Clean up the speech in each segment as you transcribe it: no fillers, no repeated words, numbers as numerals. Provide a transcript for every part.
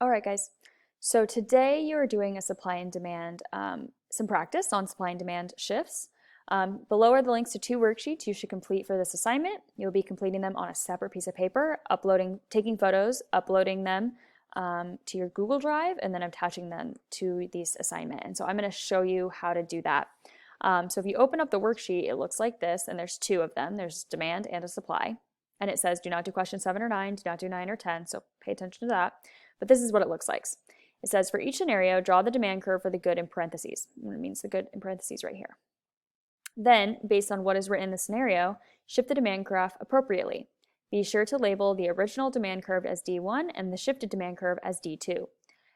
All right, guys. So today you are doing a supply and demand, some practice on supply and demand shifts. Below are the links to 2 worksheets you should complete for this assignment. You'll be completing them on a separate piece of paper, taking photos, uploading them to your Google Drive, and then attaching them to this assignment. And so I'm going to show you how to do that. So if you open up the worksheet, it looks like this, and there's 2 of them. There's demand and a supply. And it says do not do question 7 or 9, do not do 9 or 10, so pay attention to that. But this is what it looks like. It says for each scenario, draw the demand curve for the good in parentheses. It means the good in parentheses right here. Then, based on what is written in the scenario, shift the demand graph appropriately. Be sure to label the original demand curve as D1 and the shifted demand curve as D2.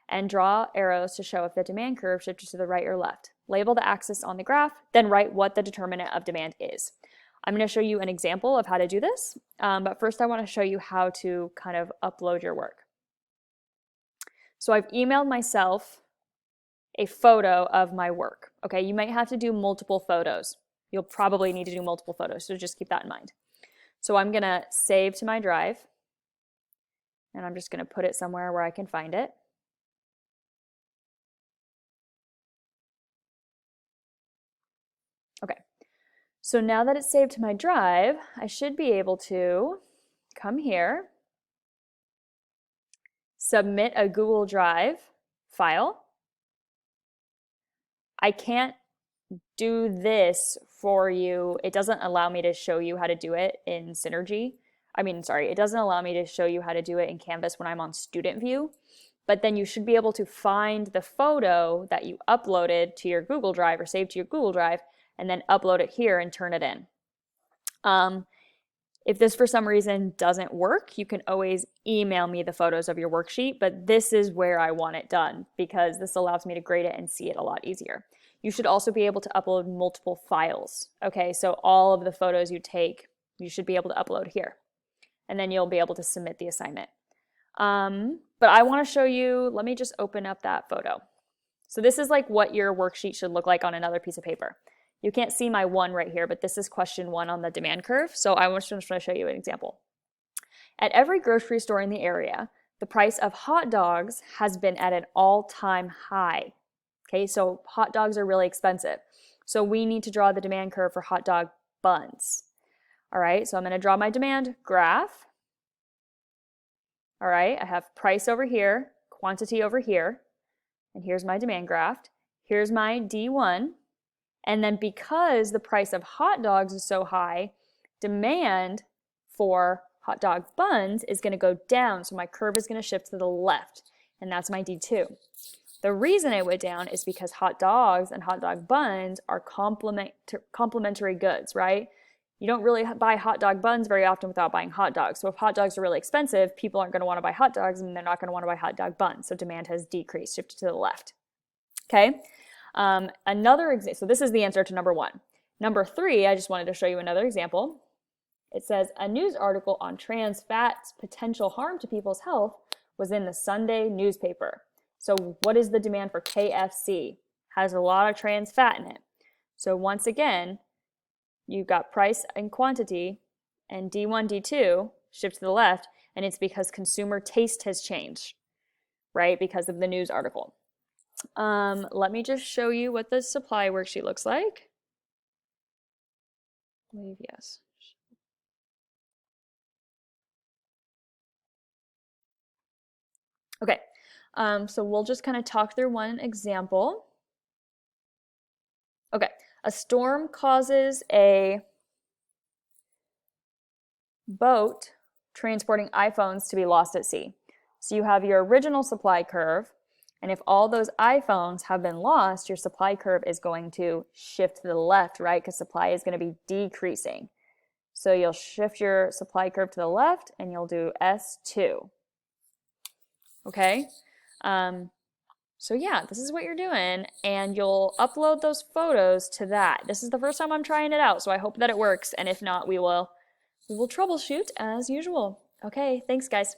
And draw arrows to show if the demand curve shifted to the right or left. Label the axis on the graph, then write what the determinant of demand is. I'm going to show you an example of how to do this, but first I want to show you how to kind of upload your work. So I've emailed myself a photo of my work. Okay, you might have to do multiple photos. You'll probably need to do multiple photos, so just keep that in mind. So I'm going to save to my drive, and I'm just going to put it somewhere where I can find it. Okay, so now that it's saved to my drive, I should be able to come here, submit a Google Drive file. I can't do this for you. It doesn't allow me to show you how to do it in Synergy. It doesn't allow me to show you how to do it in Canvas when I'm on student view. But then you should be able to find the photo that you uploaded to your Google Drive or saved to your Google Drive and then upload it here and turn it in. If this for some reason doesn't work, you can always email me the photos of your worksheet, but this is where I want it done because this allows me to grade it and see it a lot easier. You should also be able to upload multiple files. Okay, so all of the photos you take, you should be able to upload here. And then you'll be able to submit the assignment. But I want to show you, let me just open up that photo. So this is like what your worksheet should look like on another piece of paper. You can't see my 1 right here, but this is question 1 on the demand curve. So I just want to show you an example. At every grocery store in the area, the price of hot dogs has been at an all-time high. Okay, so hot dogs are really expensive. So we need to draw the demand curve for hot dog buns. All right, so I'm going to draw my demand graph. All right, I have price over here, quantity over here, and here's my demand graph. Here's my D1. And then because the price of hot dogs is so high, demand for hot dog buns is going to go down. So my curve is going to shift to the left. And that's my D2. The reason it went down is because hot dogs and hot dog buns are complementary goods, right? You don't really buy hot dog buns very often without buying hot dogs. So if hot dogs are really expensive, people aren't going to want to buy hot dogs and they're not going to want to buy hot dog buns. So demand has decreased, shifted to the left. Okay? Another example, so this is the answer to number 1. Number 3, I just wanted to show you another example. It says, a news article on trans fat's potential harm to people's health was in the Sunday newspaper. So what is the demand for KFC? Has a lot of trans fat in it. So once again, you've got price and quantity, and D1, D2 shift to the left, and it's because consumer taste has changed, right? Because of the news article. Let me just show you what the supply worksheet looks like. I believe yes. Okay, so we'll just kind of talk through one example. Okay, a storm causes a boat transporting iPhones to be lost at sea. So you have your original supply curve, and if all those iPhones have been lost, your supply curve is going to shift to the left, right? Because supply is going to be decreasing. So you'll shift your supply curve to the left, and you'll do S2. Okay? So yeah, this is what you're doing, and you'll upload those photos to that. This is the first time I'm trying it out, so I hope that it works, and if not, we will troubleshoot as usual. Okay, thanks guys.